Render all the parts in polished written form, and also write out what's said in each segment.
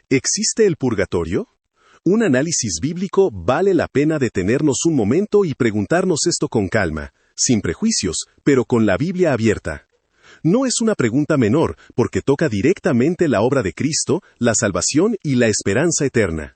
¿Existe el purgatorio? Un análisis bíblico vale la pena detenernos un momento y preguntarnos esto con calma, sin prejuicios, pero con la Biblia abierta. No es una pregunta menor, porque toca directamente la obra de Cristo, la salvación y la esperanza eterna.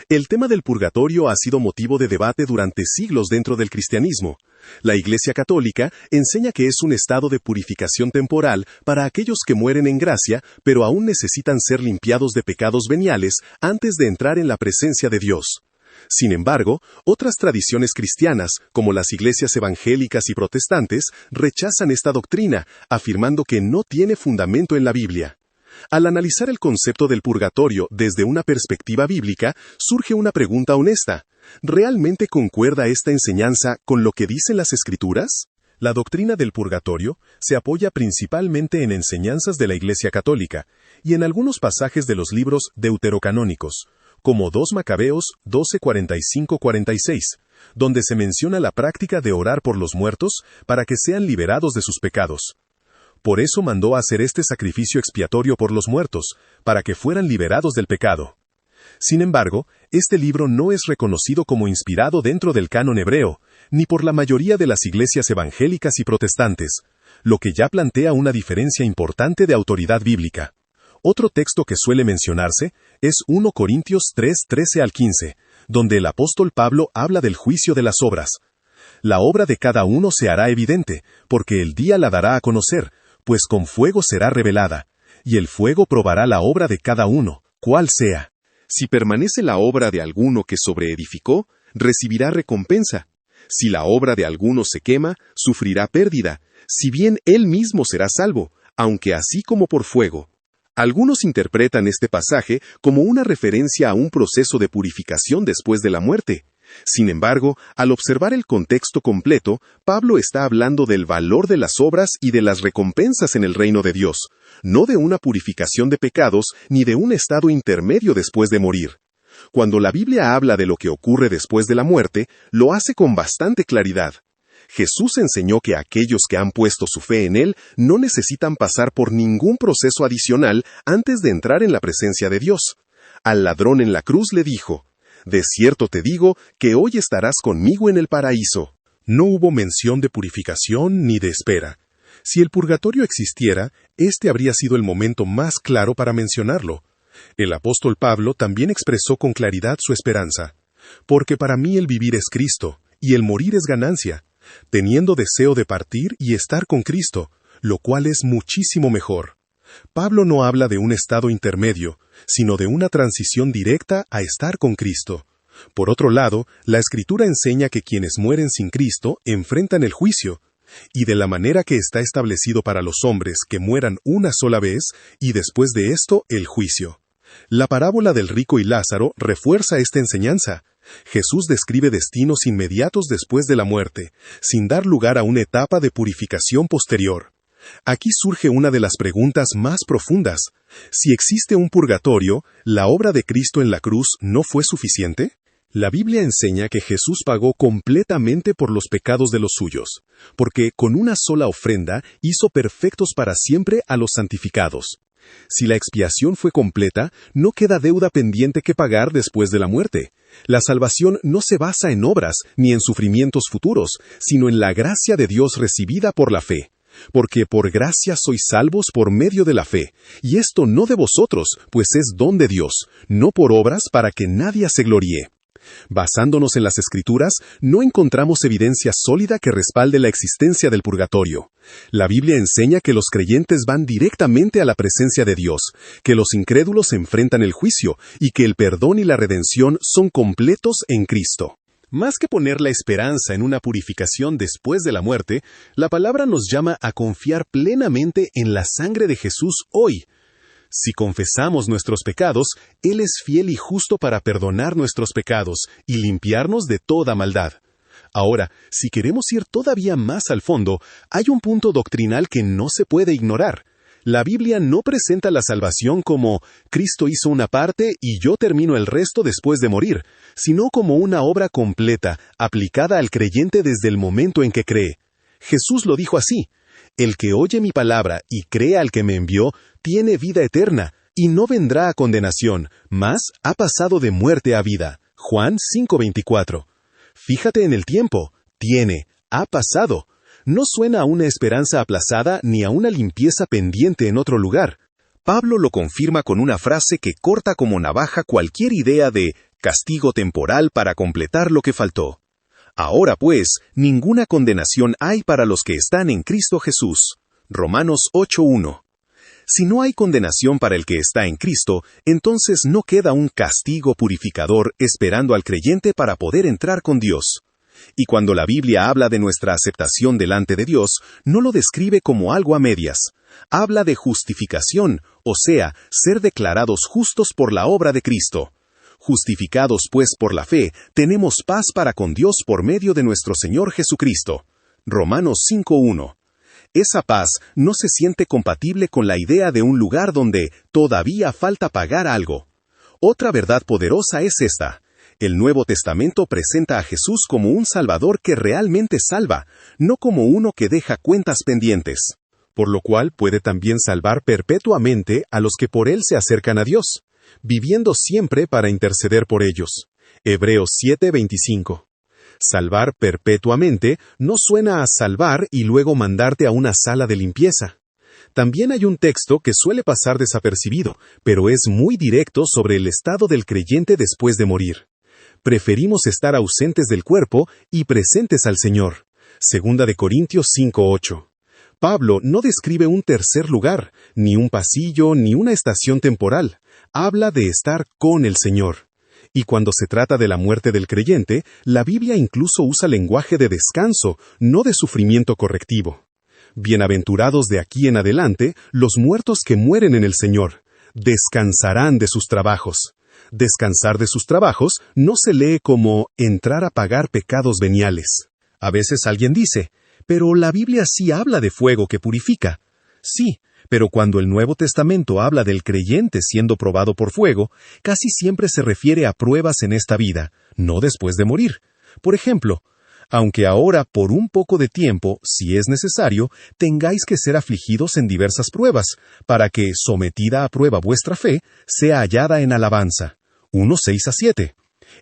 El tema del purgatorio ha sido motivo de debate durante siglos dentro del cristianismo. La Iglesia Católica enseña que es un estado de purificación temporal para aquellos que mueren en gracia, pero aún necesitan ser limpiados de pecados veniales antes de entrar en la presencia de Dios. Sin embargo, otras tradiciones cristianas, como las iglesias evangélicas y protestantes, rechazan esta doctrina, afirmando que no tiene fundamento en la Biblia. Al analizar el concepto del purgatorio desde una perspectiva bíblica, surge una pregunta honesta. ¿Realmente concuerda esta enseñanza con lo que dicen las Escrituras? La doctrina del purgatorio se apoya principalmente en enseñanzas de la Iglesia Católica y en algunos pasajes de los libros deuterocanónicos, como 2 Macabeos 12:45-46, donde se menciona la práctica de orar por los muertos para que sean liberados de sus pecados. Por eso mandó a hacer este sacrificio expiatorio por los muertos, para que fueran liberados del pecado. Sin embargo, este libro no es reconocido como inspirado dentro del canon hebreo, ni por la mayoría de las iglesias evangélicas y protestantes, lo que ya plantea una diferencia importante de autoridad bíblica. Otro texto que suele mencionarse es 1 Corintios 3:13-15, donde el apóstol Pablo habla del juicio de las obras. La obra de cada uno se hará evidente, porque el día la dará a conocer, pues con fuego será revelada, y el fuego probará la obra de cada uno, cuál sea. Si permanece la obra de alguno que sobreedificó, recibirá recompensa. Si la obra de alguno se quema, sufrirá pérdida, si bien él mismo será salvo, aunque así como por fuego. Algunos interpretan este pasaje como una referencia a un proceso de purificación después de la muerte. Sin embargo, al observar el contexto completo, Pablo está hablando del valor de las obras y de las recompensas en el reino de Dios, no de una purificación de pecados ni de un estado intermedio después de morir. Cuando la Biblia habla de lo que ocurre después de la muerte, lo hace con bastante claridad. Jesús enseñó que aquellos que han puesto su fe en Él no necesitan pasar por ningún proceso adicional antes de entrar en la presencia de Dios. Al ladrón en la cruz le dijo: «De cierto te digo que hoy estarás conmigo en el paraíso». No hubo mención de purificación ni de espera. Si el purgatorio existiera, este habría sido el momento más claro para mencionarlo. El apóstol Pablo también expresó con claridad su esperanza. «Porque para mí el vivir es Cristo, y el morir es ganancia, teniendo deseo de partir y estar con Cristo, lo cual es muchísimo mejor». Pablo no habla de un estado intermedio, sino de una transición directa a estar con Cristo. Por otro lado, la Escritura enseña que quienes mueren sin Cristo enfrentan el juicio, y de la manera que está establecido para los hombres que mueran una sola vez, y después de esto el juicio. La parábola del rico y Lázaro refuerza esta enseñanza. Jesús describe destinos inmediatos después de la muerte, sin dar lugar a una etapa de purificación posterior. Aquí surge una de las preguntas más profundas. Si existe un purgatorio, ¿la obra de Cristo en la cruz no fue suficiente? La Biblia enseña que Jesús pagó completamente por los pecados de los suyos, porque con una sola ofrenda hizo perfectos para siempre a los santificados. Si la expiación fue completa, no queda deuda pendiente que pagar después de la muerte. La salvación no se basa en obras ni en sufrimientos futuros, sino en la gracia de Dios recibida por la fe. Porque por gracia sois salvos por medio de la fe, y esto no de vosotros, pues es don de Dios, no por obras para que nadie se gloríe. Basándonos en las Escrituras, no encontramos evidencia sólida que respalde la existencia del purgatorio. La Biblia enseña que los creyentes van directamente a la presencia de Dios, que los incrédulos enfrentan el juicio, y que el perdón y la redención son completos en Cristo. Más que poner la esperanza en una purificación después de la muerte, la palabra nos llama a confiar plenamente en la sangre de Jesús hoy. Si confesamos nuestros pecados, Él es fiel y justo para perdonar nuestros pecados y limpiarnos de toda maldad. Ahora, si queremos ir todavía más al fondo, hay un punto doctrinal que no se puede ignorar. La Biblia no presenta la salvación como Cristo hizo una parte y yo termino el resto después de morir, sino como una obra completa, aplicada al creyente desde el momento en que cree. Jesús lo dijo así: «El que oye mi palabra y cree al que me envió, tiene vida eterna, y no vendrá a condenación, mas ha pasado de muerte a vida. Juan 5:24. Fíjate en el tiempo. Ha pasado. No suena a una esperanza aplazada ni a una limpieza pendiente en otro lugar. Pablo lo confirma con una frase que corta como navaja cualquier idea de castigo temporal para completar lo que faltó. Ahora pues, ninguna condenación hay para los que están en Cristo Jesús. Romanos 8:1. Si no hay condenación para el que está en Cristo, entonces no queda un castigo purificador esperando al creyente para poder entrar con Dios. Y cuando la Biblia habla de nuestra aceptación delante de Dios, no lo describe como algo a medias. Habla de justificación, o sea, ser declarados justos por la obra de Cristo. Justificados pues por la fe, tenemos paz para con Dios por medio de nuestro Señor Jesucristo. Romanos 5:1. Esa paz no se siente compatible con la idea de un lugar donde todavía falta pagar algo. Otra verdad poderosa es esta. El Nuevo Testamento presenta a Jesús como un Salvador que realmente salva, no como uno que deja cuentas pendientes. Por lo cual puede también salvar perpetuamente a los que por Él se acercan a Dios, viviendo siempre para interceder por ellos. Hebreos 7:25. Salvar perpetuamente no suena a salvar y luego mandarte a una sala de limpieza. También hay un texto que suele pasar desapercibido, pero es muy directo sobre el estado del creyente después de morir. Preferimos estar ausentes del cuerpo y presentes al Señor. 2 Corintios 5:8. Pablo no describe un tercer lugar, ni un pasillo, ni una estación temporal. Habla de estar con el Señor. Y cuando se trata de la muerte del creyente, la Biblia incluso usa lenguaje de descanso, no de sufrimiento correctivo. Bienaventurados de aquí en adelante los muertos que mueren en el Señor. Descansarán de sus trabajos. Descansar de sus trabajos no se lee como entrar a pagar pecados veniales. A veces alguien dice, pero la Biblia sí habla de fuego que purifica. Sí, pero cuando el Nuevo Testamento habla del creyente siendo probado por fuego, casi siempre se refiere a pruebas en esta vida, no después de morir. Por ejemplo, aunque ahora por un poco de tiempo, si es necesario, tengáis que ser afligidos en diversas pruebas, para que, sometida a prueba vuestra fe, sea hallada en alabanza. 1:6-7.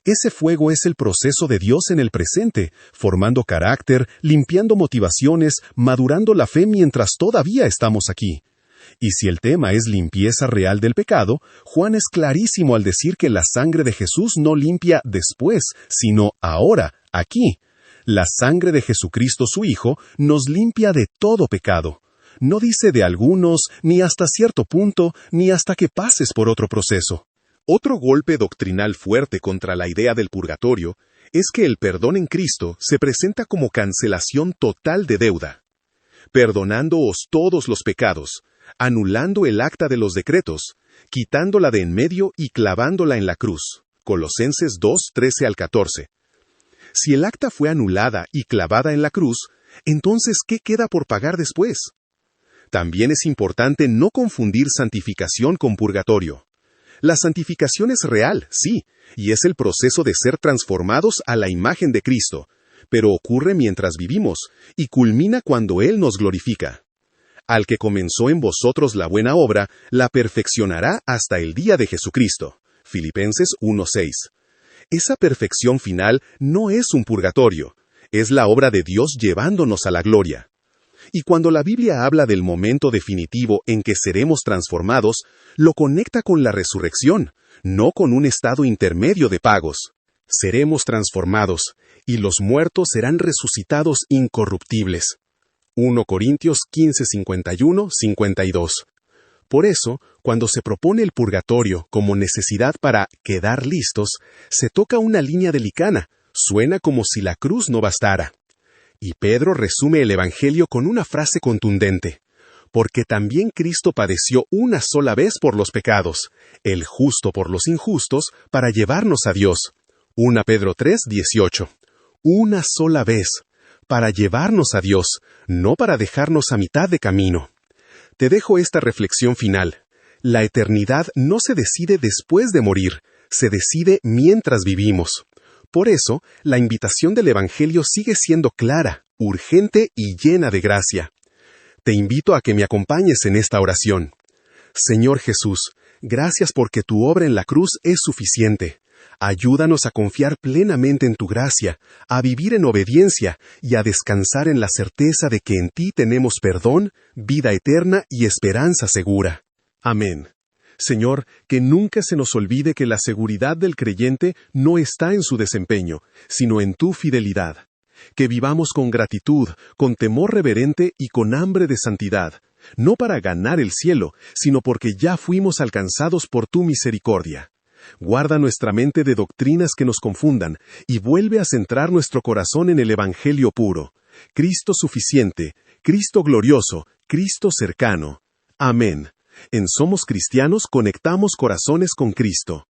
Ese fuego es el proceso de Dios en el presente, formando carácter, limpiando motivaciones, madurando la fe mientras todavía estamos aquí. Y si el tema es limpieza real del pecado, Juan es clarísimo al decir que la sangre de Jesús no limpia después, sino ahora, aquí. La sangre de Jesucristo su Hijo nos limpia de todo pecado. No dice de algunos, ni hasta cierto punto, ni hasta que pases por otro proceso. Otro golpe doctrinal fuerte contra la idea del purgatorio es que el perdón en Cristo se presenta como cancelación total de deuda, perdonándoos todos los pecados, anulando el acta de los decretos, quitándola de en medio y clavándola en la cruz. Colosenses 2:13-14. Si el acta fue anulada y clavada en la cruz, entonces ¿qué queda por pagar después? También es importante no confundir santificación con purgatorio. La santificación es real, sí, y es el proceso de ser transformados a la imagen de Cristo, pero ocurre mientras vivimos, y culmina cuando Él nos glorifica. Al que comenzó en vosotros la buena obra, la perfeccionará hasta el día de Jesucristo. Filipenses 1:6. Esa perfección final no es un purgatorio, es la obra de Dios llevándonos a la gloria. Y cuando la Biblia habla del momento definitivo en que seremos transformados, lo conecta con la resurrección, no con un estado intermedio de pagos. Seremos transformados, y los muertos serán resucitados incorruptibles. 1 Corintios 15:51-52. Por eso, cuando se propone el purgatorio como necesidad para quedar listos, se toca una línea delicada, suena como si la cruz no bastara. Y Pedro resume el Evangelio con una frase contundente: porque también Cristo padeció una sola vez por los pecados, el justo por los injustos, para llevarnos a Dios. 1 Pedro 3:18. Una sola vez, para llevarnos a Dios, no para dejarnos a mitad de camino. Te dejo esta reflexión final. La eternidad no se decide después de morir, se decide mientras vivimos. Por eso, la invitación del Evangelio sigue siendo clara, urgente y llena de gracia. Te invito a que me acompañes en esta oración. Señor Jesús, Gracias porque tu obra en la cruz es suficiente. Ayúdanos a confiar plenamente en tu gracia, a vivir en obediencia y a descansar en la certeza de que en ti tenemos perdón, vida eterna y esperanza segura. Amén. Señor, que nunca se nos olvide que la seguridad del creyente no está en su desempeño, sino en tu fidelidad. Que vivamos con gratitud, con temor reverente y con hambre de santidad, no para ganar el cielo, sino porque ya fuimos alcanzados por tu misericordia. Guarda nuestra mente de doctrinas que nos confundan y vuelve a centrar nuestro corazón en el Evangelio puro. Cristo suficiente, Cristo glorioso, Cristo cercano. Amén. En Somos Cristianos conectamos corazones con Cristo.